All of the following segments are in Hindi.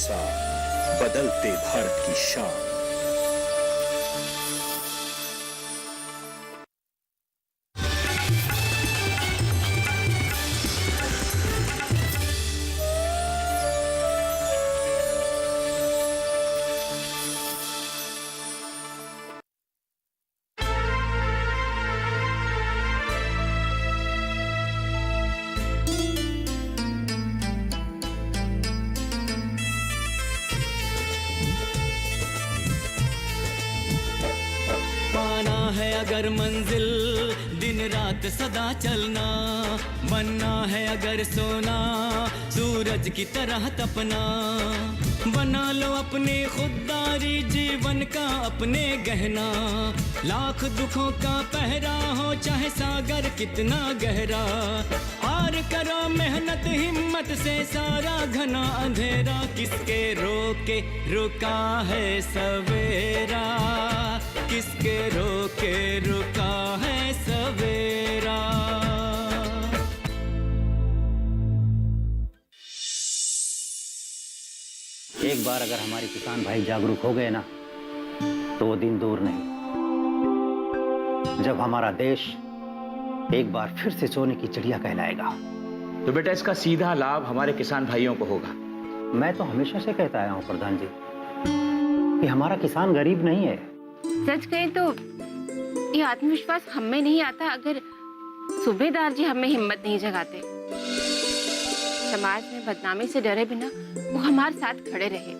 भरोसा, बदलते भारत की शान। अगर मंजिल दिन रात सदा चलना, बनना है अगर सोना सूरज की तरह तपना, बना लो अपने खुददारी जीवन का अपने गहना, लाख दुखों का पहरा हो चाहे सागर कितना गहरा, हार करो मेहनत हिम्मत से सारा घना अंधेरा, किसके रोके रुका है सवेरा, किसके रोके रुका है सवेरा। एक बार अगर हमारे किसान भाई जागरूक हो गए ना, तो वो दिन दूर नहीं जब हमारा देश एक बार फिर से सोने की चिड़िया कहलाएगा। तो बेटा इसका सीधा लाभ हमारे किसान भाइयों को होगा। मैं तो हमेशा से कहता आया हूं प्रधान जी कि हमारा किसान गरीब नहीं है। सच कहें तो ये आत्मविश्वास हम में नहीं आता अगर सूबेदार जी हमें हिम्मत नहीं जगाते। समाज में बदनामी से डरे बिना वो हमारे साथ खड़े रहे,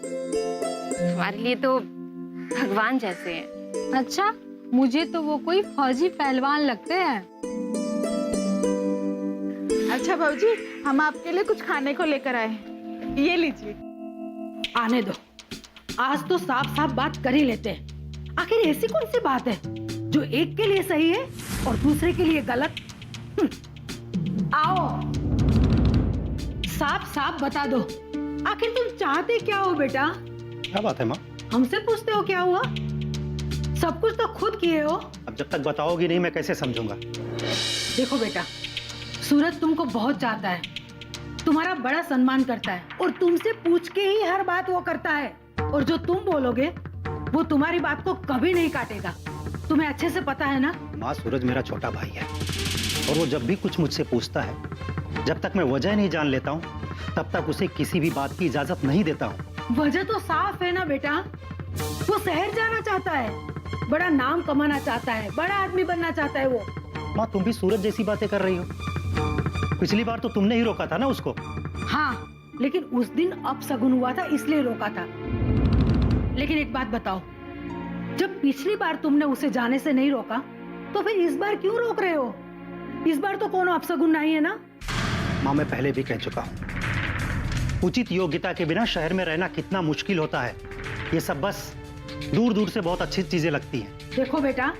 हमारे लिए तो भगवान जैसे हैं। अच्छा, मुझे तो वो कोई फौजी पहलवान लगते हैं। अच्छा भाऊजी, हम आपके लिए कुछ खाने को लेकर आए हैं, ये लीजिए। आने दो, आज तो साफ साफ बात कर ही लेते हैं। आखिर ऐसी कौन सी बात है जो एक के लिए सही है और दूसरे के लिए गलत? आओ साफ साफ बता दो, आखिर तुम चाहते क्या हो बेटा? क्या बात है माँ? हमसे पूछते हो क्या हुआ? सब कुछ तो खुद किए हो। अब जब तक बताओगी नहीं मैं कैसे समझूंगा? देखो बेटा, सूरज तुमको बहुत चाहता है, तुम्हारा बड़ा सम्मान करता है और तुमसे पूछ के ही हर बात वो करता है, और जो तुम बोलोगे वो तुम्हारी बात को कभी नहीं काटेगा। तुम्हें अच्छे से पता है ना? माँ, सूरज मेरा छोटा भाई है और वो जब भी कुछ मुझसे पूछता है, जब तक मैं वजह नहीं जान लेता हूँ तब तक उसे किसी भी बात की इजाजत नहीं देता हूँ। वजह तो साफ है ना बेटा, वो शहर जाना चाहता है, बड़ा नाम कमाना चाहता है, बड़ा आदमी बनना चाहता है वो। माँ, तुम भी सूरज जैसी बातें कर रही हो। पिछली बार तो तुमने ही रोका था ना उसको। हाँ, लेकिन उस दिन अपशगुन हुआ था इसलिए रोका था। लेकिन एक बात बताओ, जब पिछली बार तुमने उसे जाने से नहीं रोका तो फिर इस बार क्यों रोक रहे हो? इस बार तो कोनो अपशगुन नहीं है ना? माँ, मैं पहले भी कह चुका हूँ, उचित योग्यता के बिना शहर में रहना कितना मुश्किल होता है। ये सब बस दूर दूर से बहुत अच्छी चीजें लगती हैं। देखो बेटा,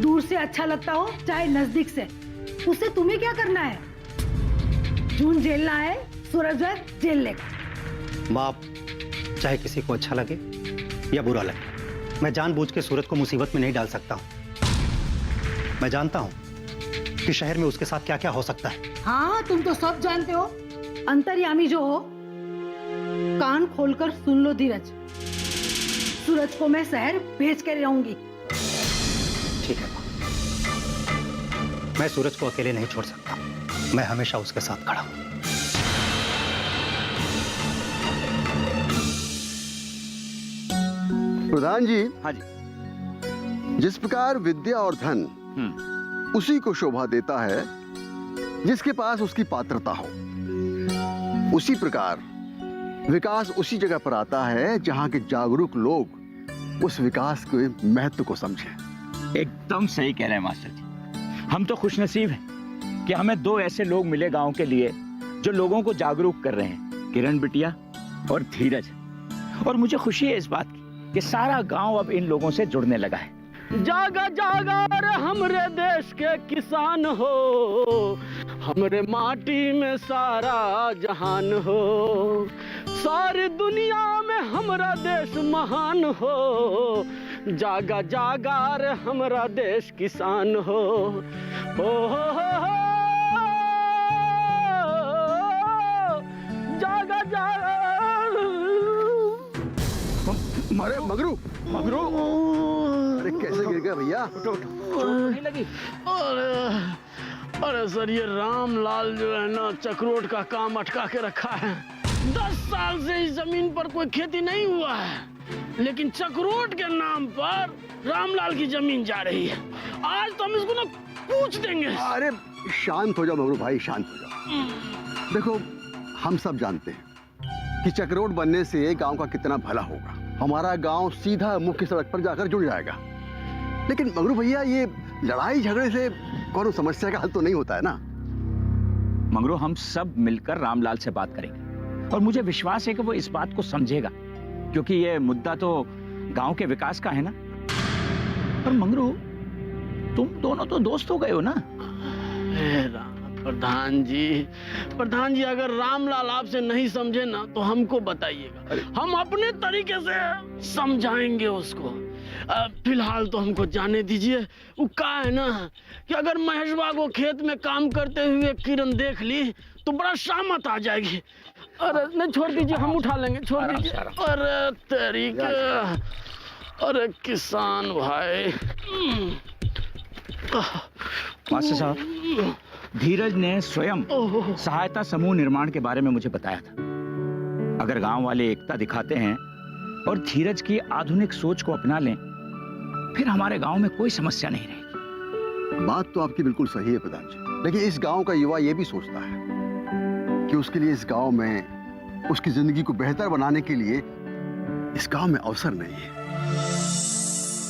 दूर से अच्छा लगता हो चाहे नजदीक से, उससे तुम्हें क्या करना है? जून झेलना है, सूरज झेल लेगा। माँ, चाहे किसी को अच्छा लगे या बुरा लगे, मैं जानबूझ के सूरज को मुसीबत में नहीं डाल सकता हूँ। मैं जानता हूँ कि शहर में उसके साथ क्या क्या हो सकता है। हाँ, तुम तो सब जानते हो। अंतर्यामी जो हो, कान खोलकर सुन लो धीरज। सूरज को मैं शहर भेज कर रहूंगी। ठीक है माँ, मैं सूरज को अकेले नहीं छोड़ सकता, मैं हमेशा उसके साथ खड़ा हूँ। प्रधान जी। हाँ जी। जिस प्रकार विद्या और धन उसी को शोभा देता है जिसके पास उसकी पात्रता हो, उसी प्रकार विकास उसी जगह पर आता है जहां के जागरूक लोग उस विकास के महत्व को समझें। एकदम सही कह रहे हैं मास्टर जी। हम तो खुशनसीब हैं कि हमें दो ऐसे लोग मिले गांव के लिए जो लोगों को जागरूक कर रहे हैं, किरण बिटिया और धीरज। और मुझे खुशी है इस बात की कि सारा गांव अब इन लोगों से जुड़ने लगा है। जागा जागा रे हमरे देश के किसान हो, हमरे माटी में सारा जहान हो, सारी दुनिया में हमरा देश महान हो, जागा जागा रे हमरा देश किसान हो। जागा जागा अरे मगरू, मगरू, अरे कैसे गिर गया भैया? चोट नहीं लगी? अरे सर, ये रामलाल जो है ना, चक्रोट का काम अटका के रखा है। 10 साल से इस जमीन पर कोई खेती नहीं हुआ है, लेकिन चक्रोट के नाम पर रामलाल की जमीन जा रही है। आज तो हम इसको ना पूछ देंगे। अरे शांत हो जाओ मगरू भाई, शांत हो जाओ। देखो, हम सब जानते हैं कि चक्रोट बनने से गांव का कितना भला होगा। हमारा गांव सीधा मुख्य सड़क पर जाकर जुड़ जाएगा। लेकिन मगरू भैया, ये लड़ाई झगड़े से कोनो समस्या का हल तो नहीं होता है ना। मगरू, हम सब मिलकर रामलाल से बात करेंगे और मुझे विश्वास है कि वो इस बात को समझेगा, क्योंकि ये मुद्दा तो गांव के विकास का है ना। पर मंगरू, तुम दोनों तो दोस्त हो गए हो ना? प्रधान जी, अगर रामलाल आपसे नहीं समझे ना तो हमको बताइएगा, हम अपने तरीके से समझाएंगे उसको। फिलहाल तो हमको जाने दीजिए। वो कहा है ना कि अगर महेशबा को खेत में काम करते हुए किरण देख ली तो बड़ा शामत आ जाएगी। अरे नहीं, छोड़ दीजिए, हम उठा लेंगे, छोड़ दीजिए। अरे तरीके, अरे किसान भाई। मास्टर साहब, धीरज ने स्वयं सहायता समूह निर्माण के बारे में मुझे बताया था। अगर गांव वाले एकता दिखाते हैं और धीरज की आधुनिक सोच को अपना लें, फिर हमारे गांव में कोई समस्या नहीं रहेगी। बात तो आपकी बिल्कुल सही है प्रधान जी, लेकिन इस गांव का युवा ये भी सोचता है कि उसके लिए इस गांव में उसकी जिंदगी को बेहतर बनाने के लिए इस गांव में अवसर नहीं है।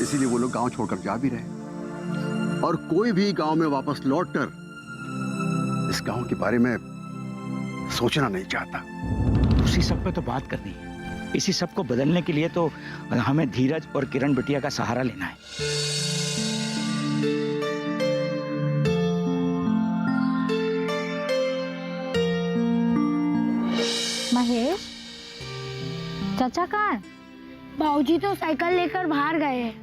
इसीलिए वो लोग गांव छोड़कर जा भी रहे, और कोई भी गांव में वापस लौटकर इस गांव के बारे में सोचना नहीं चाहता। उसी सब पे तो बात करनी है। इसी सब को बदलने के लिए तो हमें धीरज और किरण बिटिया का सहारा लेना है। महेश, चाचा कहाँ है? बाबूजी तो साइकिल लेकर बाहर गए हैं।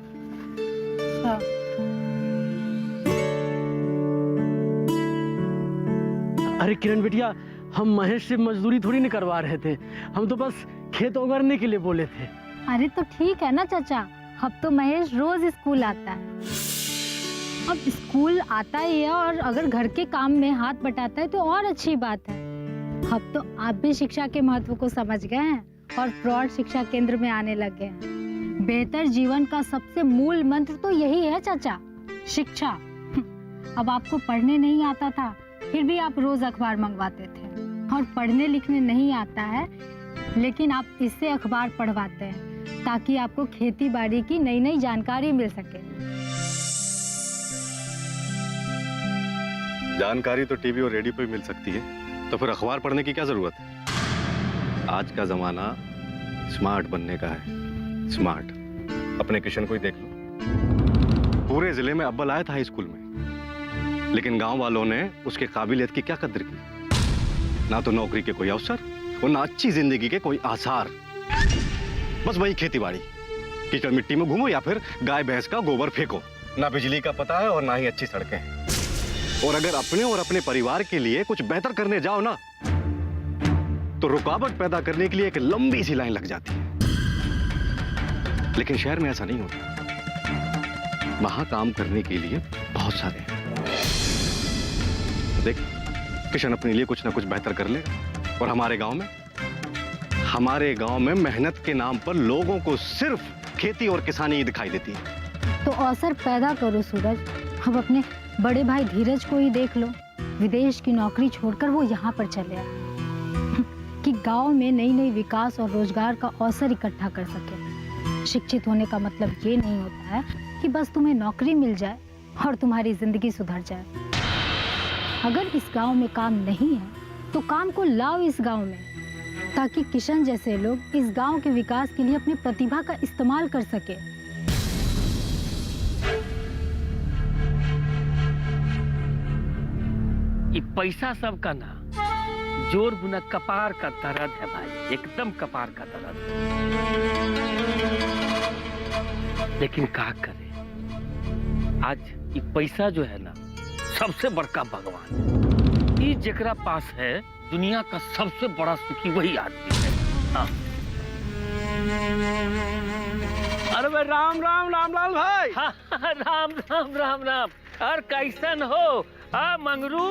अरे किरण बिटिया, हम महेश से मजदूरी थोड़ी नहीं करवा रहे थे, हम तो बस खेत उगाड़ने के लिए बोले थे। अरे तो ठीक है ना चाचा, अब तो महेश रोज स्कूल आता है। अब स्कूल आता ही है और अगर घर के काम में हाथ बटाता है तो और अच्छी बात है। अब तो आप भी शिक्षा के महत्व को समझ गए हैं और प्रौढ़ शिक्षा केंद्र में आने लगे हैं। बेहतर जीवन का सबसे मूल मंत्र तो यही है चाचा, शिक्षा। अब आपको पढ़ने नहीं आता था, फिर भी आप रोज अखबार मंगवाते थे, और पढ़ने लिखने नहीं आता है लेकिन आप इससे अखबार पढ़वाते हैं ताकि आपको खेती बाड़ी की नई नई जानकारी मिल सके। जानकारी तो टीवी और रेडियो पे मिल सकती है, तो फिर अखबार पढ़ने की क्या जरूरत है? आज का जमाना स्मार्ट बनने का है। स्मार्ट। अपने किशन को ही देख लो, पूरे जिले में अव्वल आया था हाई स्कूल में, लेकिन गांव वालों ने उसके काबिलियत की क्या कदर की? ना तो नौकरी के कोई अवसर और ना अच्छी जिंदगी के कोई आसार। बस वही खेती बाड़ी, कीचड़ मिट्टी में घूमो या फिर गाय भैंस का गोबर फेंको। ना बिजली का पता है और ना ही अच्छी सड़कें हैं। और अगर अपने और अपने परिवार के लिए कुछ बेहतर करने जाओ ना, तो रुकावट पैदा करने के लिए एक लंबी सी लाइन लग जाती है। लेकिन शहर में ऐसा नहीं होता, वहां काम करने के लिए बहुत सारे हैं। देख, किशन अपने लिए कुछ ना कुछ बेहतर कर लेगा, और हमारे गांव में मेहनत के नाम पर लोगों को सिर्फ खेती और किसानी ही दिखाई देती है। तो अवसर पैदा करो सूरज। अब अपने बड़े भाई धीरज को ही देख लो, विदेश की नौकरी छोड़कर वो यहाँ पर चले आए कि गांव में नई नई विकास और रोजगार का अवसर इकट्ठा कर सके। शिक्षित होने का मतलब ये नहीं होता है कि बस तुम्हें नौकरी मिल जाए और तुम्हारी जिंदगी सुधर जाए। अगर इस गांव में काम नहीं है तो काम को लाओ इस गांव में, ताकि किशन जैसे लोग इस गांव के विकास के लिए अपनी प्रतिभा का इस्तेमाल कर सके। ये पैसा सब का ना जोर बुना कपार का दर्द है भाई, एकदम कपार का दर्द। लेकिन क्या करे, आज ये पैसा जो है ना सबसे बड़का भगवान। ये जेकरा पास है दुनिया का सबसे बड़ा सुखी वही आदमी है। हाँ। अरे भाई राम राम रामलाल भाई। हाँ, राम राम राम राम। और कैसन हो मंगरू?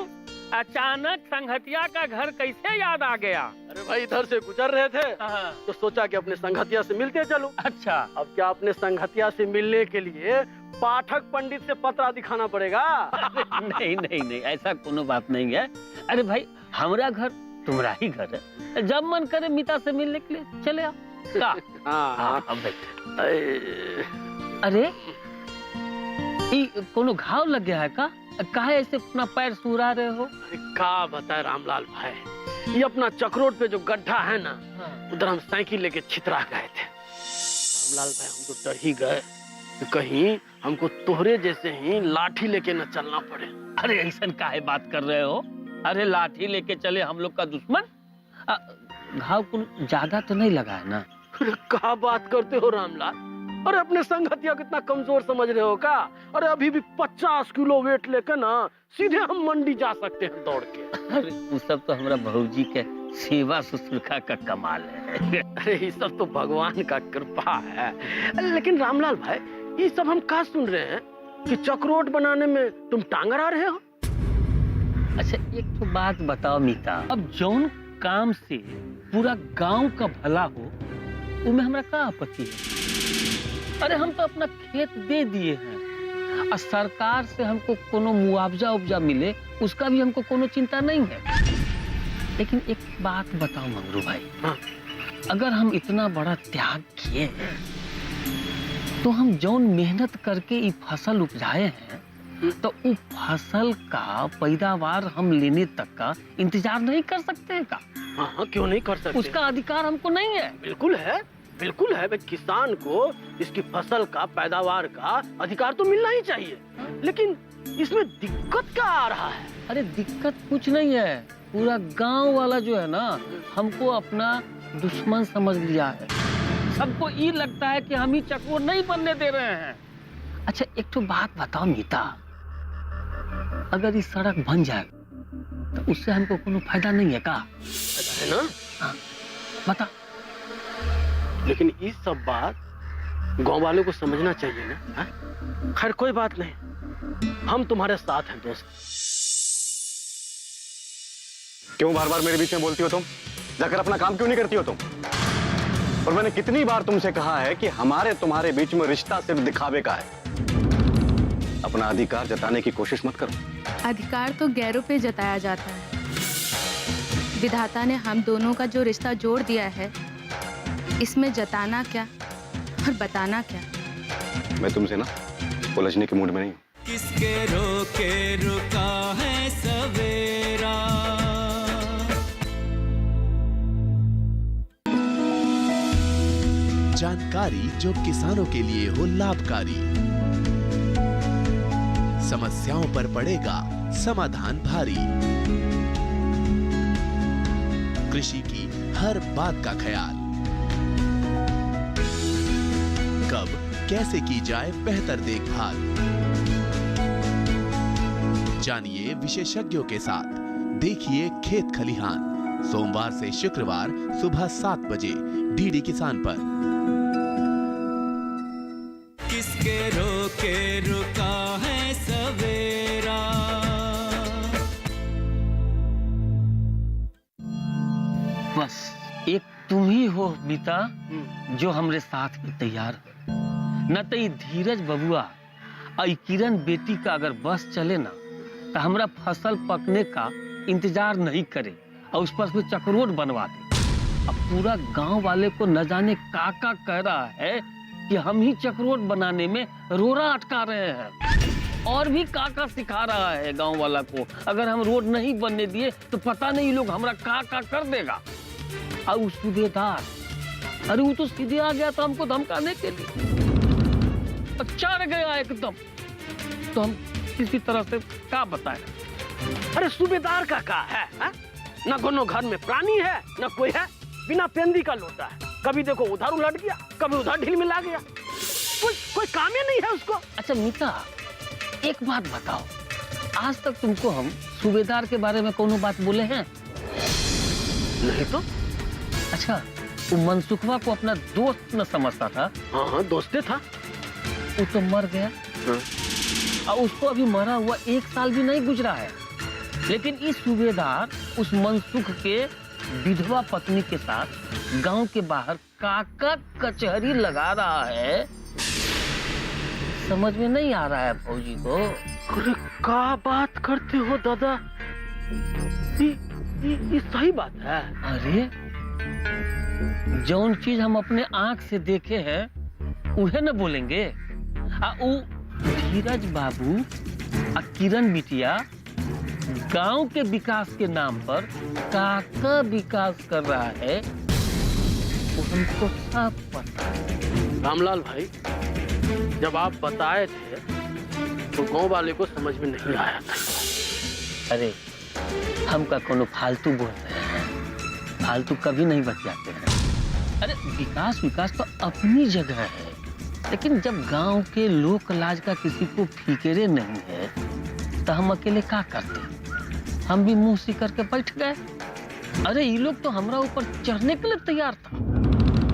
अचानक संगतिया का घर कैसे याद आ गया? अरे भाई इधर से गुजर रहे थे तो सोचा कि अपने संगतिया से मिलते चलूं। अच्छा, अब क्या अपने संगतिया से मिलने के लिए पाठक पंडित से पत्रा दिखाना पड़ेगा? नहीं नहीं नहीं, ऐसा कोनो बात नहीं है। अरे भाई हमारा घर तुम्हारा ही घर है, जब मन करे मीता से मिलने के लिए चले आओ। हाँ, अरे कोनो घाव लग गया है का? काहे ऐसे अपना पैर सुरा रहे हो? अरे का बताए रामलाल भाई, ये अपना चक्रोट पे जो गड्ढा है ना, उधर हम साइकिल लेके छितरा गए थे। रामलाल भाई हम तो डर ही गए कि कहीं हमको तोहरे जैसे ही लाठी लेके न चलना पड़े। अरे ऐसा काहे बात कर रहे हो? अरे लाठी लेके चले हम लोग का दुश्मन? घाव को ज्यादा तो नहीं लगा है ना? अरे क्या बात करते हो रामलाल? अरे अपने संगतिया कितना कमजोर समझ रहे हो का? अरे अभी भी 50 किलो वेट लेकर ना सीधे हम मंडी जा सकते हैं दौड़ के। अरे वो सब तो हमारा भौजी के सेवा शुश्रूषा का कमाल है। अरे ये सब तो भगवान का कृपा है। लेकिन रामलाल भाई ये सब हम कहाँ सुन रहे हैं कि चक्रोट बनाने में तुम टांग अड़ा रहे हो? अच्छा एक तो बात बताओ मीता, अब जौन काम से पूरा गांव का भला हो उसमें हमारा क्या आपत्ति है? अरे हम तो अपना खेत दे दिए हैं और सरकार से हमको कोनो मुआवजा उपजा मिले उसका भी हमको कोनो चिंता नहीं है। लेकिन एक बात बताओ मंगरू भाई, अगर हम इतना बड़ा त्याग किए हैं तो हम जौन मेहनत करके ये फसल उपजाए हैं तो उस फसल का पैदावार हम लेने तक का इंतजार नहीं कर सकते हैं का? हाँ, क्यों नहीं कर सकते? उसका अधिकार हमको नहीं है? बिल्कुल है, बिल्कुल है। भाई किसान को इसकी फसल का पैदावार का अधिकार तो मिलना ही चाहिए। लेकिन इसमें दिक्कत क्या आ रहा है? अरे दिक्कत कुछ नहीं है, पूरा गांव वाला जो है ना हमको अपना दुश्मन समझ लिया है। सबको ये लगता है कि हम ही चकोर नहीं बनने दे रहे हैं। अच्छा एक तो बात बताओ मीता, अगर ये सड़क बन जाए तो उससे हमको कोनो फायदा नहीं है का? है ना? हाँ, बता। लेकिन ये सब बात गांव वालों को समझना चाहिए ना। खैर कोई बात नहीं, हम तुम्हारे साथ हैं दोस्त। क्यों बार बार मेरे बीच में बोलती हो तुम? जाकर अपना काम क्यों नहीं करती हो तुम? और मैंने कितनी बार तुमसे कहा है कि हमारे तुम्हारे बीच में रिश्ता सिर्फ दिखावे का है। अपना अधिकार जताने की कोशिश मत करो। अधिकार तो गैरों पे जताया जाता है। विधाता ने हम दोनों का जो रिश्ता जोड़ दिया है, इसमें जताना क्या और बताना क्या? मैं तुमसे ना उलझने के मूड में नहीं हूं। किसके रोके रुका है सवेरा। जानकारी जो किसानों के लिए हो लाभकारी, समस्याओं पर पड़ेगा समाधान भारी, कृषि की हर बात का ख्याल, कब कैसे की जाए बेहतर देखभाल। जानिए विशेषज्ञों के साथ, देखिए खेत खलिहान, सोमवार से शुक्रवार सुबह 7 बजे डीडी किसान पर। किसके रोके रुका है सवेरा। बस एक तुम ही हो मीता जो हमरे साथ में तैयार हो। न तो ये धीरज बबुआ और किरण बेटी का अगर बस चले ना तो हमरा फसल पकने का इंतजार नहीं करे और उस पर चक्रोट बनवा दे। अब पूरा गांव वाले को न जाने काका कह रहा है कि हम ही चक्रोट बनाने में रोड़ा अटका रहे हैं, और भी काका सिखा रहा है गांव वाला को। अगर हम रोड नहीं बनने दिए तो पता नहीं लोग हमरा काका कर देगा। और सूबेदार, अरे वो तो सीधे आ गया था हमको धमकाने के लिए, चढ़ गया एकदम। तो हम किसी तरह से क्या बताएं? अरे सूबेदार का क्या है, ना कोनो घर में प्राणी है ना कोई है, बिना पेंदी का लोटा है। कभी देखो उधर उलट गया, कभी उधर ढील मिला गया, कोई काम ही नहीं है उसको। अच्छा मीता एक बात बताओ, आज तक तुमको हम सूबेदार के बारे में कोनो बात बोले हैं? नहीं तो। अच्छा वो मनसुखवा को अपना दोस्त न समझता था। हाँ हाँ दोस्ते था। वो तो मर गया। हाँ। और उसको अभी मरा हुआ 1 साल भी नहीं गुजरा है, लेकिन इस सूबेदार उस मनसुख के विधवा पत्नी के साथ गांव के बाहर काका कचहरी लगा रहा है। समझ में नहीं आ रहा है फौजी को। अरे क्या बात करते हो दादा, ये सही बात है। अरे जौन चीज हम अपने आंख से देखे हैं उहे न बोलेंगे। धीरज बाबू और किरण बिटिया गांव के विकास के नाम पर काका विकास कर रहा है, वो हमको सब पता है। रामलाल भाई, जब आप बताए थे तो गांव वाले को समझ में नहीं आया था। अरे हम का कोनो फालतू बोल रहे हैं, फालतू कभी नहीं बतियाते हैं। अरे विकास तो अपनी जगह है, लेकिन जब गांव के लोक लाज का किसी को फिक्रे नहीं है तो हम अकेले क्या करते? हम भी मुंह सी करके बैठ गए। अरे ये लोग तो हमरा ऊपर चढ़ने के लिए तैयार था,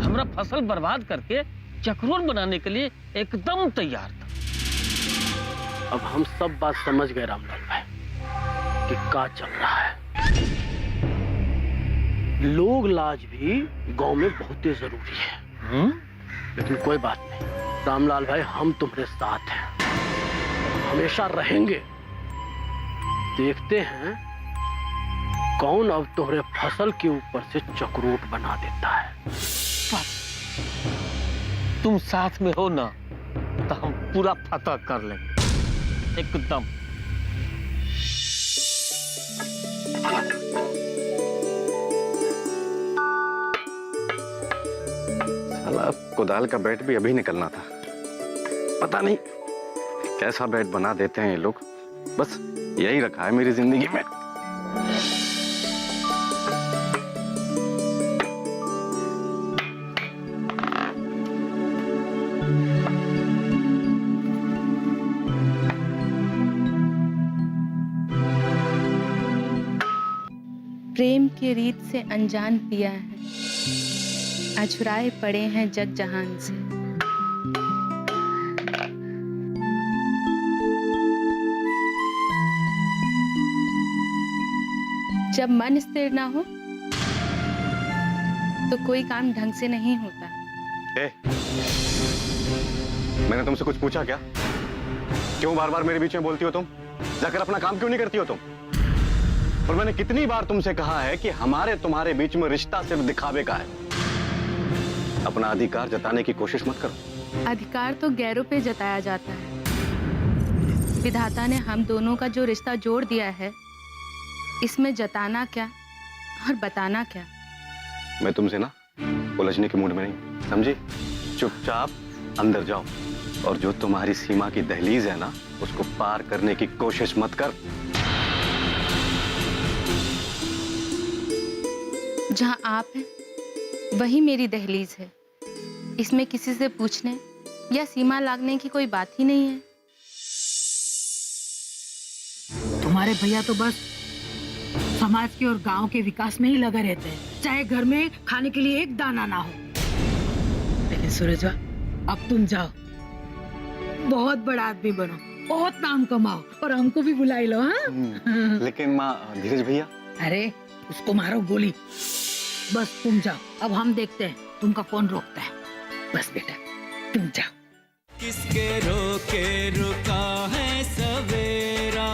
हमरा फसल बर्बाद करके चक्रोर बनाने के लिए एकदम तैयार था। अब हम सब बात समझ गए रामलाल भाई कि क्या चल रहा है। लोग लाज भी गांव में बहुत ही जरूरी है। लेकिन कोई बात नहीं रामलाल भाई, हम तुम्हारे साथ हैं, हमेशा रहेंगे। देखते हैं कौन अब तुम्हारे फसल के ऊपर से चक्रोट बना देता है। तुम साथ में हो ना तो हम पूरा फतह कर लेंगे एकदम। साला कुदाल का बैट भी अभी निकलना था। पता नहीं कैसा बैट बना देते हैं ये लोग, बस यही रखा है मेरी जिंदगी में। प्रेम के रीत से अनजान पिया है, अछुराए पड़े हैं जग जहान से। जब मन स्थिर ना हो तो कोई काम ढंग से नहीं होता। मैंने तुमसे कुछ पूछा क्या? क्यों बार बार मेरे बीच में बोलती हो तुम? जाकर अपना काम क्यों नहीं करती हो तुम? और मैंने कितनी बार तुमसे कहा है कि हमारे तुम्हारे बीच में रिश्ता सिर्फ दिखावे का है। अपना अधिकार जताने की कोशिश मत करो। अधिकार तो गैरों पे जताया जाता है। विधाता ने हम दोनों का जो रिश्ता जोड़ दिया है, इसमें जताना क्या और बताना क्या। मैं तुमसे ना उलझने के मूड में नहीं, समझी? चुपचाप अंदर जाओ और जो तुम्हारी सीमा की दहलीज है ना, उसको पार करने की कोशिश मत कर। जहां आप हैं वही मेरी दहलीज है। इसमें किसी से पूछने या सीमा लागने की कोई बात ही नहीं है। तुम्हारे भैया तो बस समाज के और गांव के विकास में ही लगे रहते हैं, चाहे घर में खाने के लिए एक दाना ना हो। लेकिन सूरज, अब तुम जाओ, बहुत बड़ा आदमी बनो, बहुत नाम कमाओ और हमको भी बुलाई लो। हाँ? लेकिन माँ, धीरज भैया। अरे उसको मारो गोली, बस तुम जाओ। अब हम देखते हैं तुमका कौन रोकता है। बस बेटा तुम जाओ। किसके रोके रुका है सवेरा।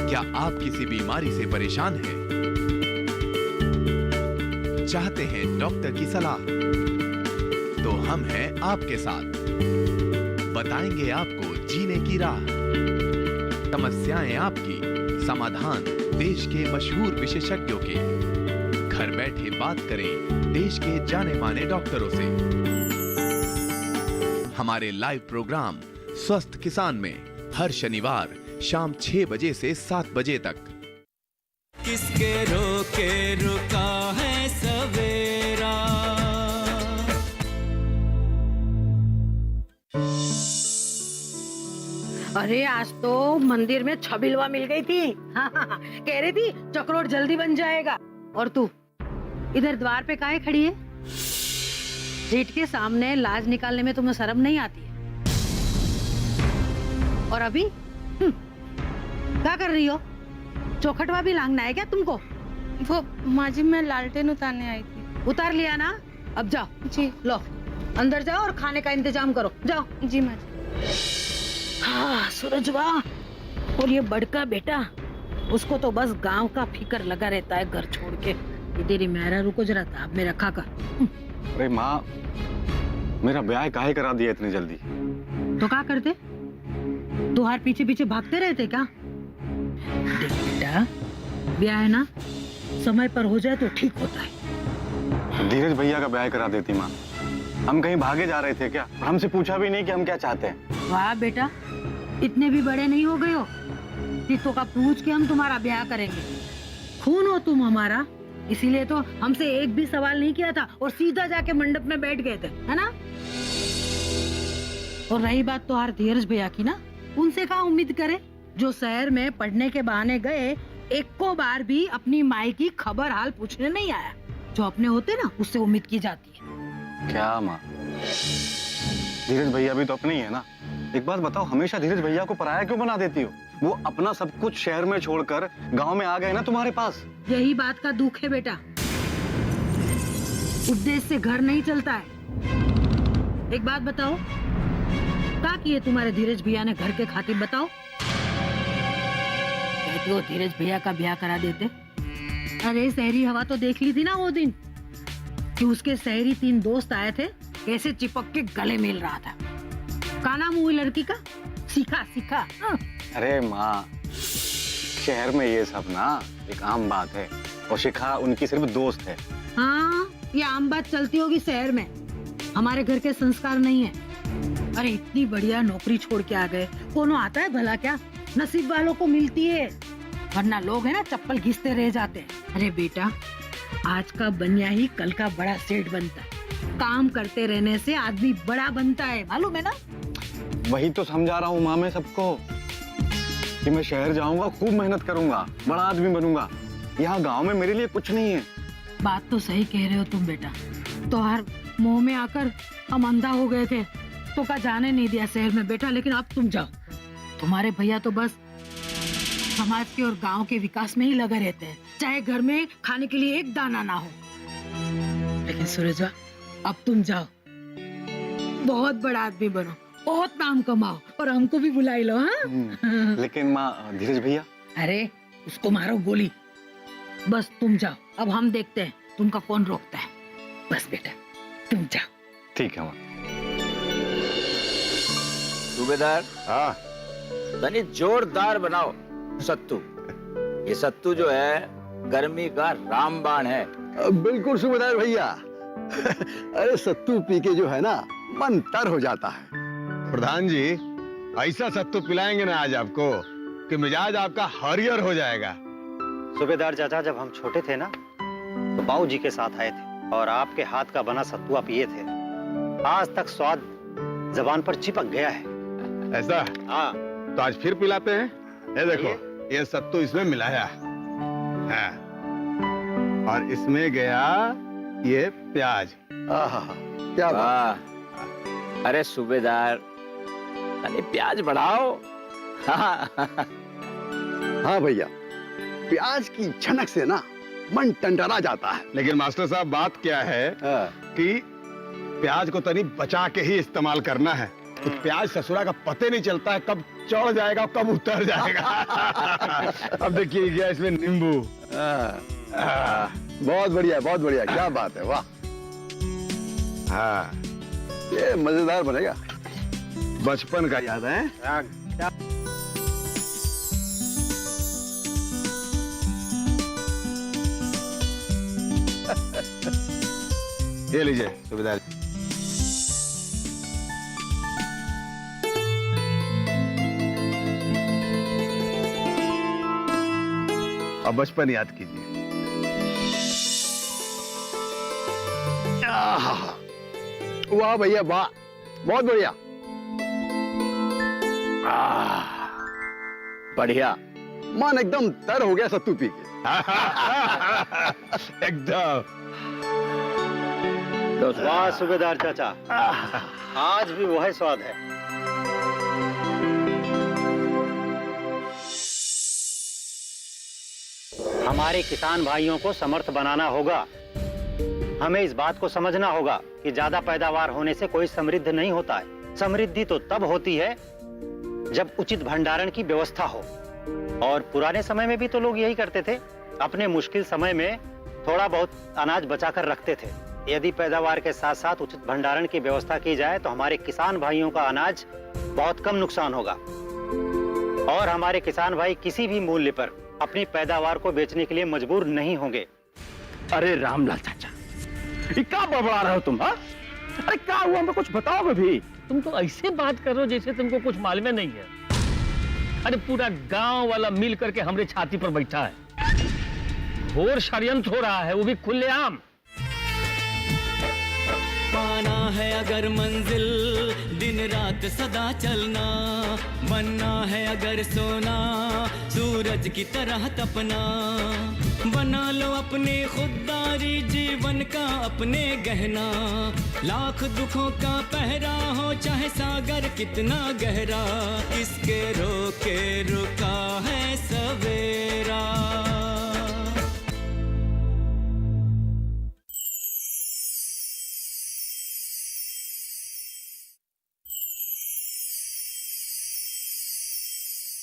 क्या आप किसी बीमारी से परेशान हैं? चाहते हैं डॉक्टर की सलाह? तो हम हैं आपके साथ, बताएंगे आपको जीने की राह। समस्याएं आपकी, समाधान देश के मशहूर विशेषज्ञों के। घर बैठे बात करें देश के जाने माने डॉक्टरों से। हमारे लाइव प्रोग्राम स्वस्थ किसान में हर शनिवार शाम 6 बजे से 7 बजे तक। किसके रोके रुका है सवेरा। अरे आज तो मंदिर में छबिलवा मिल गई थी। कह रही थी चक्रोट जल्दी बन जाएगा। और तू इधर द्वार पे काहे खड़ी है? जेठ के सामने लाज निकालने में तुम्हें शर्म नहीं आती है? और अभी क्या कर रही हो? चौखटवा भी लांगना है क्या तुमको? वो माँ जी मैं लालटेन उतारने आई थी। उतार लिया ना? अब जाओ। जी। लो अंदर जाओ और खाने का इंतजाम करो, जाओ। जी माँ जी। हाँ सूरजवा, और ये बड़का बेटा, उसको तो बस गांव का फिकर लगा रहता है घर छोड़ के। ये तेरी मेहरा रुको जरा, ताब में रखा कर। अरे माँ, मेरा ब्याह काहे करा दिया इतनी जल्दी? तो क्या करते? तुहार पीछे पीछे भागते रहते क्या? देख बेटा, ब्याह है ना, समय पर हो जाए तो ठीक होता है। धीरज भैया का ब्याह करा देती माँ। हम कहीं भागे जा रहे थे क्या? हमसे पूछा भी नहीं कि हम क्या चाहते हैं। वाह बेटा, इतने भी बड़े नहीं हो गए हो कि तो का पूछ के हम तुम्हारा ब्याह करेंगे। खून हो तुम हमारा, इसीलिए तो हमसे एक भी सवाल नहीं किया था और सीधा जाके मंडप में बैठ गए थे, है ना? और रही बात तो धीरज भैया की ना, उनसे क्या उम्मीद करे जो शहर में पढ़ने के बहाने गए, एक को बार भी अपनी माई की खबर हाल पूछने नहीं आया। जो अपने होते ना, उससे उम्मीद की जाती है। क्या माँ, धीरज भैया भी तो अपने ही है ना। एक बात बताओ, हमेशा धीरज भैया को पराया क्यों बना देती हो? वो अपना सब कुछ शहर में छोड़कर गांव में आ गए ना तुम्हारे पास। यही बात का दुख है बेटा, उपदेश से घर नहीं चलता है। एक बात बताओ, क्या किए तुम्हारे धीरज भैया ने घर के खातिर? बताओ। कहते हो धीरज भैया का ब्याह करा देते। अरे शहरी हवा तो देख ली थी ना वो दिन, कि उसके शहरी 3 दोस्त आए थे, कैसे चिपक के गले मिल रहा था। का नाम हुई लड़की का? सीखा सीखा। अरे माँ, शहर में ये सब ना एक आम बात है, और शिखा उनकी सिर्फ दोस्त है। हाँ, ये आम बात चलती होगी शहर में, हमारे घर के संस्कार नहीं है। अरे इतनी बढ़िया नौकरी छोड़ के आ गए, कोनो आता है भला क्या? नसीब वालों को मिलती है, वरना लोग है ना चप्पल घिसते रह जाते हैं। अरे बेटा, आज का बनिया ही कल का बड़ा सेठ बनता है। काम करते रहने से आदमी बड़ा बनता है, मालूम है ना? वही तो समझा रहा हूँ माँ मैं सबको, कि मैं शहर जाऊंगा, खूब मेहनत करूंगा, बड़ा आदमी बनूंगा। यहाँ गांव में मेरे लिए कुछ नहीं है। बात तो सही कह रहे हो तुम बेटा। तो हर मुंह में आकर हम अंधा हो गए थे, तो का जाने नहीं दिया शहर में बेटा। लेकिन अब तुम जाओ, तुम्हारे भैया तो बस समाज के और गांव के विकास में ही लगे रहते हैं, चाहे घर में खाने के लिए एक दाना ना हो। लेकिन सूरजा, अब तुम जाओ, बहुत बड़ा आदमी बनो, बहुत नाम कमाओ, और हमको भी बुलाई लो। हाँ? लेकिन माँ, धीरज भैया? अरे उसको मारो गोली, बस तुम जाओ। अब हम देखते हैं तुमका कौन रोकता है। बस बेटा तुम जाओ। ठीक है माँ। सूबेदार, हाँ तनी जोरदार बनाओ सत्तू। ये सत्तू जो है गर्मी का रामबाण है। बिल्कुल सूबेदार भैया। अरे सत्तू पी के जो है ना, मन तर हो जाता है। प्रधान जी, ऐसा सत्तू पिलाएंगे ना आज आपको कि मिजाज आपका हरियर हो जाएगा। सूबेदार चाचा, जब हम छोटे थे ना, तो बाऊ जी के साथ आए थे और आपके हाथ का बना सत्तुआ पिए थे। आज तक स्वाद जबान पर चिपक गया है। ऐसा? हाँ। तो आज फिर पिलाते हैं। ये देखो, ये सत्तू इसमें मिलाया है, और इसमें गया ये प्याज। क्या बात। अरे सूबेदार, तनी प्याज बढ़ाओ। हाँ भैया, प्याज की झनक से ना मन टंडरा जाता है। लेकिन मास्टर साहब, बात क्या है कि प्याज को तनी बचा के ही इस्तेमाल करना है। तो प्याज ससुरा का पते नहीं चलता है, कब चढ़ जाएगा कब उतर जाएगा। अब देखिए क्या इसमें नींबू। बहुत बढ़िया, बहुत बढ़िया, क्या बात है, वाह। हाँ, ये मजेदार बनेगा। बचपन का याद है। ये लीजिए सूबेदार। अब बचपन याद कीजिए। वाह भैया वाह, बहुत बढ़िया। बढ़िया। मन एकदम तर हो गया सत्तू पी के। एकदम। वाह सूबेदार चाचा, आज भी वह स्वाद है। हमारे किसान भाइयों को समर्थ बनाना होगा। हमें इस बात को समझना होगा कि ज्यादा पैदावार होने से कोई समृद्ध नहीं होता है। समृद्धि तो तब होती है जब उचित भंडारण की व्यवस्था हो। और पुराने समय में भी तो लोग यही करते थे, अपने मुश्किल समय में थोड़ा बहुत अनाज बचाकर रखते थे। यदि पैदावार के साथ साथ उचित भंडारण की व्यवस्था की जाए तो हमारे किसान भाइयों का अनाज बहुत कम नुकसान होगा और हमारे किसान भाई किसी भी मूल्य पर अपनी पैदावार को बेचने के लिए मजबूर नहीं होंगे। अरे रामलाल चाचा, ये क्या बबड़ा रहे हो तुम? हा? अरे क्या हुआ, हमें कुछ बताओगे भी? तुम तो ऐसे बात कर रहे हो जैसे तुमको कुछ मालूम नहीं है। अरे पूरा गांव वाला मिल करके हमरे छाती पर बैठा है, घोर षड्यंत्र हो रहा है, वो भी खुलेआम। पाना है अगर मंजिल, दिन रात सदा चलना, बनना है अगर सोना, सूरज की तरह तपना। बना लो अपने खुददारी जीवन का अपने गहना, लाख दुखों का पहरा हो चाहे सागर कितना गहरा, किसके रोके रुका है सवेरा।